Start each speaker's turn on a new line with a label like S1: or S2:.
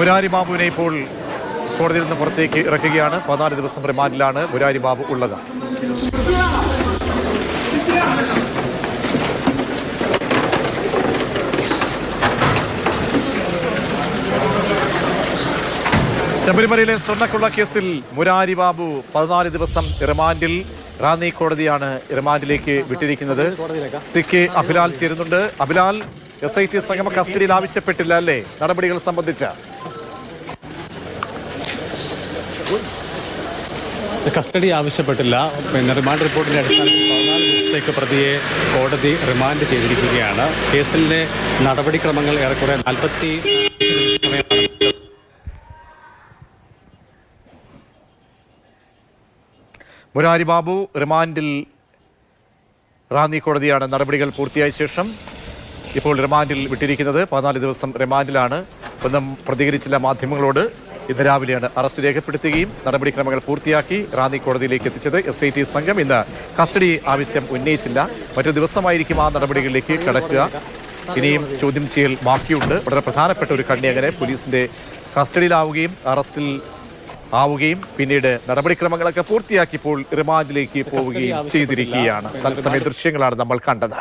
S1: മുരാരി ബാബുവിനെ ഇപ്പോൾ കോടതിയിൽ നിന്ന് പുറത്തേക്ക് ഇറക്കുകയാണ്. 14 ദിവസം റിമാൻഡിലാണ് മുരാരി ബാബു ഉള്ളത്. ശബരിമലയിലെ സ്വർണ്ണക്കൊള്ള കേസിൽ മുരാരി ബാബു 14 ദിവസം റിമാൻഡിൽ. റാന്നി കോടതിയാണ് റിമാൻഡിലേക്ക് വിട്ടിരിക്കുന്നത്. CK അഭിലാൽ ചേരുന്നുണ്ട്. അഭിലാൽ, SIT സംഗമ കസ്റ്റഡിയിൽ ആവശ്യപ്പെട്ടില്ല അല്ലേ നടപടികൾ സംബന്ധിച്ച?
S2: കസ്റ്റഡി ആവശ്യപ്പെട്ടില്ല. പിന്നെ റിമാൻഡ് റിപ്പോർട്ടിന്റെ അടിസ്ഥാനത്തിൽ 14 ദിവസത്തേക്ക് പ്രതിയെ കോടതി റിമാൻഡ് ചെയ്തിരിക്കുകയാണ്. കേസിലെ നടപടിക്രമങ്ങൾ ഏറെക്കുറെ 40
S1: മുരാരി ബാബു റിമാൻഡിൽ. റാന്നി കോടതിയാണ് നടപടികൾ പൂർത്തിയായ ശേഷം ഇപ്പോൾ റിമാൻഡിൽ വിട്ടിരിക്കുന്നത്. 14 ദിവസം റിമാൻഡിലാണ്. ഒന്നും പ്രതികരിച്ചില്ല മാധ്യമങ്ങളോട്. ഇന്ന് രാവിലെയാണ് അറസ്റ്റ് രേഖപ്പെടുത്തുകയും നടപടിക്രമങ്ങൾ പൂർത്തിയാക്കി റാന്നി കോടതിയിലേക്ക് എത്തിച്ചത്. SIT സംഘം ഇന്ന് കസ്റ്റഡി ആവശ്യം ഉന്നയിച്ചില്ല. മറ്റൊരു ദിവസമായിരിക്കും ആ നടപടികളിലേക്ക് കടക്കുക. ഇനിയും ചോദ്യം ചെയ്യൽ ബാക്കിയുണ്ട്. വളരെ പ്രധാനപ്പെട്ട ഒരു കണ്ണി അങ്ങനെ പോലീസിന്റെ കസ്റ്റഡിയിലാവുകയും അറസ്റ്റിൽ ആവുകയും പിന്നീട് നടപടിക്രമങ്ങളൊക്കെ പൂർത്തിയാക്കിയപ്പോൾ റിമാൻഡിലേക്ക് പോവുകയും ചെയ്തിരിക്കുകയാണ്. തത്സമയ ദൃശ്യങ്ങളാണ് നമ്മൾ കണ്ടത്.